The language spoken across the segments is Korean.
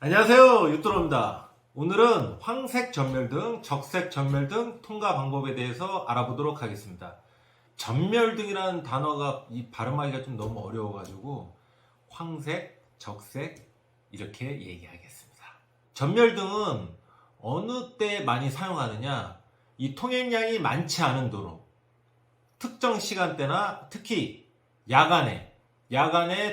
안녕하세요, 유튜브입니다. 오늘은 황색 전멸등, 적색 전멸등 통과 방법에 대해서 알아보도록 하겠습니다. 전멸등이라는 단어가 발음하기가 좀 너무 어려워가지고 황색, 적색 이렇게 얘기하겠습니다. 전멸등은 어느 때 많이 사용하느냐, 이 통행량이 많지 않은 도로, 특정 시간대나 특히 야간에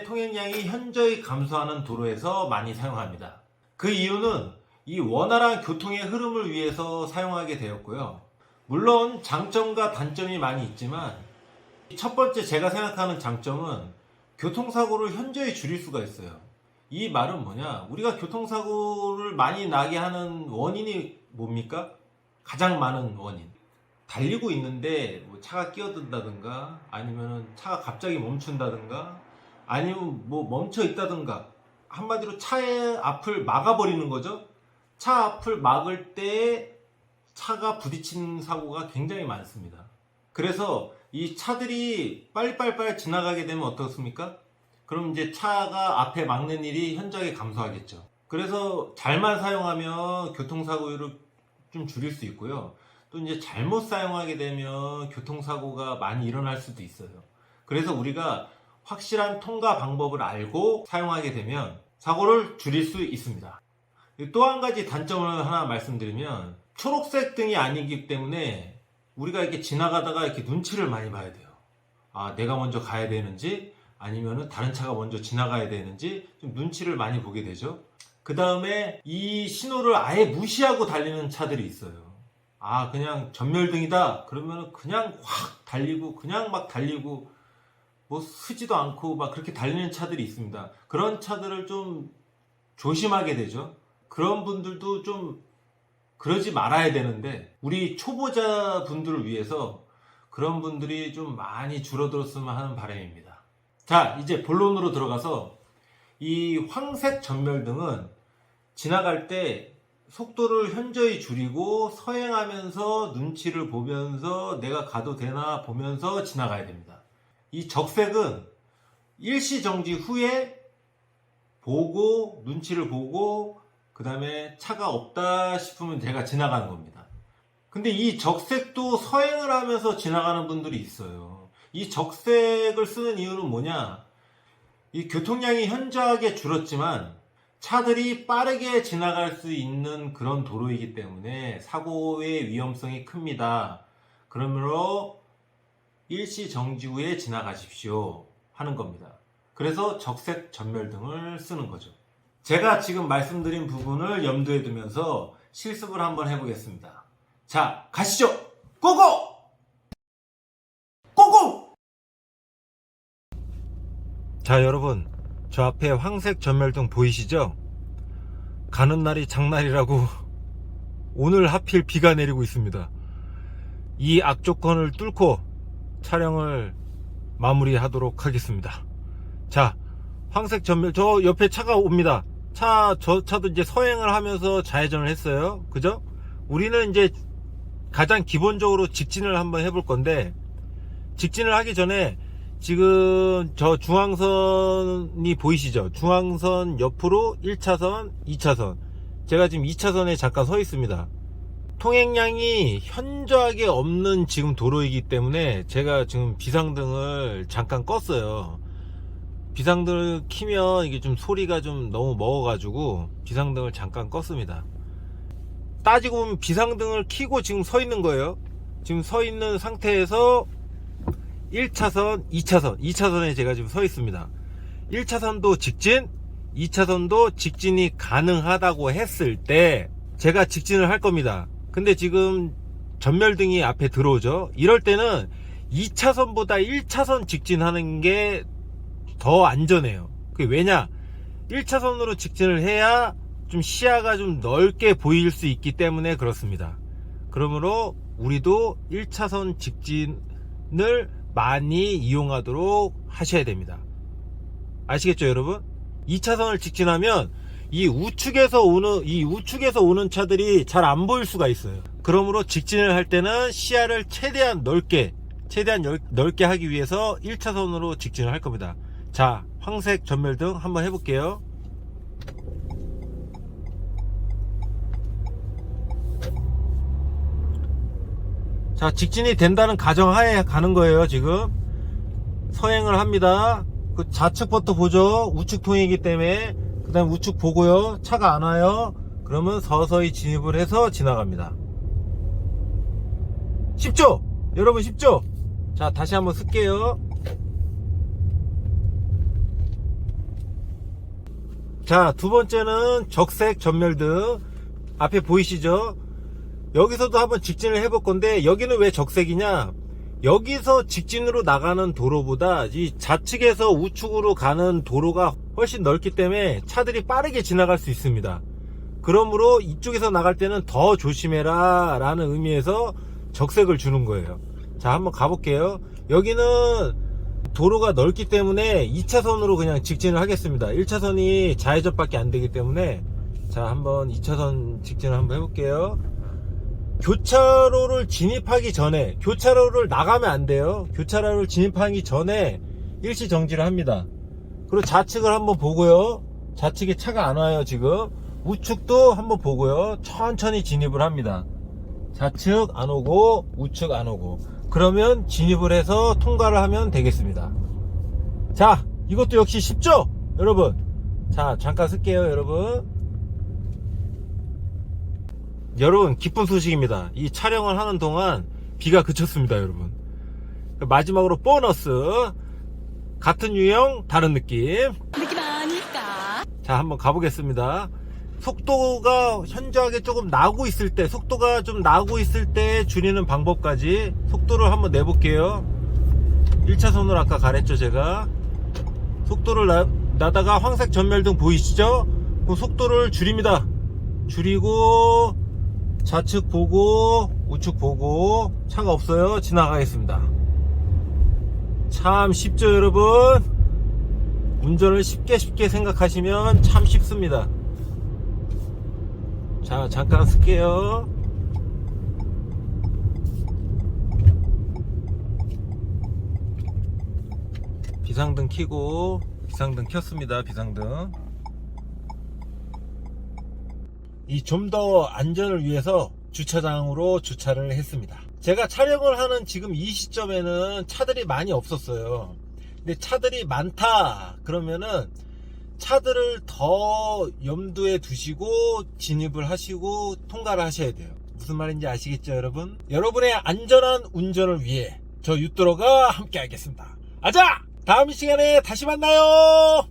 통행량이 현저히 감소하는 도로에서 많이 사용합니다. 그 이유는 이 원활한 교통의 흐름을 위해서 사용하게 되었고요. 물론 장점과 단점이 많이 있지만 첫 번째 제가 생각하는 장점은 교통사고를 현저히 줄일 수가 있어요. 이 말은 뭐냐? 우리가 교통사고를 많이 나게 하는 원인이 뭡니까? 가장 많은 원인. 달리고 있는데 뭐 차가 끼어든다든가 아니면 차가 갑자기 멈춘다든가 아니면 뭐 멈춰 있다든가 한마디로 차의 앞을 막아버리는 거죠. 차 앞을 막을 때 차가 부딪히는 사고가 굉장히 많습니다. 그래서 이 차들이 빨리 지나가게 되면 어떻습니까? 그럼 이제 차가 앞에 막는 일이 현저하게 감소하겠죠. 그래서 잘만 사용하면 교통사고율을 좀 줄일 수 있고요. 또 이제 잘못 사용하게 되면 교통사고가 많이 일어날 수도 있어요. 그래서 우리가 확실한 통과 방법을 알고 사용하게 되면 사고를 줄일 수 있습니다. 또 한 가지 단점을 하나 말씀드리면 초록색 등이 아니기 때문에 우리가 이렇게 지나가다가 이렇게 눈치를 많이 봐야 돼요. 아, 내가 먼저 가야 되는지 아니면은 다른 차가 먼저 지나가야 되는지 좀 눈치를 많이 보게 되죠. 그 다음에 이 신호를 아예 무시하고 달리는 차들이 있어요. 아, 그냥 전멸등이다 그러면은 그냥 확 달리고 그냥 막 달리고 뭐 쓰지도 않고 막 그렇게 달리는 차들이 있습니다. 그런 차들을 좀 조심하게 되죠. 그런 분들도 좀 그러지 말아야 되는데 우리 초보자 분들을 위해서 그런 분들이 좀 많이 줄어들었으면 하는 바람입니다. 자, 이제 본론으로 들어가서 이 황색 전멸등은 지나갈 때 속도를 현저히 줄이고 서행하면서 눈치를 보면서 내가 가도 되나 보면서 지나가야 됩니다. 이 적색은 일시정지 후에 보고 눈치를 보고 그 다음에 차가 없다 싶으면 제가 지나가는 겁니다. 근데 이 적색도 서행을 하면서 지나가는 분들이 있어요. 이 적색을 쓰는 이유는 뭐냐? 이 교통량이 현저하게 줄었지만 차들이 빠르게 지나갈 수 있는 그런 도로이기 때문에 사고의 위험성이 큽니다. 그러므로 일시 정지 후에 지나가십시오 하는 겁니다. 그래서 적색 전멸등을 쓰는 거죠. 제가 지금 말씀드린 부분을 염두에 두면서 실습을 한번 해보겠습니다. 자, 가시죠! 고고! 고고! 자, 여러분, 저 앞에 황색 전멸등 보이시죠? 가는 날이 장날이라고 오늘 하필 비가 내리고 있습니다. 이 악조건을 뚫고 촬영을 마무리하도록 하겠습니다. 자, 황색 전멸, 저 옆에 차가 옵니다. 저 차도 이제 서행을 하면서 좌회전을 했어요. 그죠? 우리는 이제 가장 기본적으로 직진을 한번 해볼 건데, 직진을 하기 전에 지금 저 중앙선이 보이시죠? 중앙선 옆으로 1차선, 2차선. 제가 지금 2차선에 잠깐 서 있습니다. 통행량이 현저하게 없는 지금 도로이기 때문에 제가 지금 비상등을 잠깐 껐어요. 비상등을 켜면 이게 좀 소리가 좀 너무 먹어가지고 비상등을 잠깐 껐습니다. 따지고 보면 비상등을 켜고 지금 서 있는 거예요. 지금 서 있는 상태에서 1차선, 2차선에 제가 지금 서 있습니다. 1차선도 직진, 2차선도 직진이 가능하다고 했을 때 제가 직진을 할 겁니다. 근데 지금 전멸등이 앞에 들어오죠. 이럴 때는 2차선보다 1차선 직진하는 게 더 안전해요. 그게 왜냐? 1차선으로 직진을 해야 좀 시야가 좀 넓게 보일 수 있기 때문에 그렇습니다. 그러므로 우리도 1차선 직진을 많이 이용하도록 하셔야 됩니다. 아시겠죠, 여러분? 2차선을 직진하면 이 우측에서 오는 차들이 잘 안 보일 수가 있어요. 그러므로 직진을 할 때는 시야를 최대한 넓게 하기 위해서 1차선으로 직진을 할 겁니다. 자, 황색 전멸등 한번 해볼게요. 자, 직진이 된다는 가정하에 가는 거예요. 지금 서행을 합니다. 그 좌측부터 보죠. 우측 통이기 때문에. 그 다음 우측 보고요. 차가 안 와요. 그러면 서서히 진입을 해서 지나갑니다. 쉽죠? 여러분 쉽죠? 자, 다시 한번 쓸게요. 자, 두 번째는 적색 전멸등. 앞에 보이시죠? 여기서도 한번 직진을 해볼 건데, 여기는 왜 적색이냐? 여기서 직진으로 나가는 도로보다 이 좌측에서 우측으로 가는 도로가 훨씬 넓기 때문에 차들이 빠르게 지나갈 수 있습니다. 그러므로 이쪽에서 나갈 때는 더 조심해라 라는 의미에서 적색을 주는 거예요. 자, 한번 가볼게요. 여기는 도로가 넓기 때문에 2차선으로 그냥 직진을 하겠습니다. 1차선이 좌회전 밖에 안 되기 때문에. 자, 한번 2차선 직진을 한번 해볼게요. 교차로를 진입하기 전에, 교차로를 나가면 안 돼요. 교차로를 진입하기 전에 일시 정지를 합니다. 그리고 좌측을 한번 보고요. 좌측에 차가 안 와요. 지금 우측도 한번 보고요. 천천히 진입을 합니다. 좌측 안 오고 우측 안 오고, 그러면 진입을 해서 통과를 하면 되겠습니다. 자, 이것도 역시 쉽죠 여러분? 자, 잠깐 쓸게요. 여러분 기쁜 소식입니다. 이 촬영을 하는 동안 비가 그쳤습니다. 여러분, 마지막으로 보너스. 같은 유형 다른 느낌 아닐까? 자, 한번 가보겠습니다. 속도가 현저하게 조금 나고 있을 때, 속도가 좀 나고 있을 때 줄이는 방법까지 속도를 한번 내볼게요. 1차선으로 아까 가랬죠. 제가 속도를 나다가 황색 전멸등 보이시죠? 그 속도를 줄입니다. 줄이고 좌측 보고 우측 보고, 차가 없어요. 지나가겠습니다. 참 쉽죠 여러분? 운전을 쉽게 생각하시면 참 쉽습니다. 자, 잠깐 쓸게요. 비상등 켜고, 비상등 켰습니다. 비상등. 이 좀 더 안전을 위해서 주차장으로 주차를 했습니다. 제가 촬영을 하는 지금 이 시점에는 차들이 많이 없었어요. 근데 차들이 많다 그러면은 차들을 더 염두에 두시고 진입을 하시고 통과를 하셔야 돼요. 무슨 말인지 아시겠죠 여러분? 여러분의 안전한 운전을 위해 저 유뚜러가 함께 하겠습니다. 아자! 다음 시간에 다시 만나요.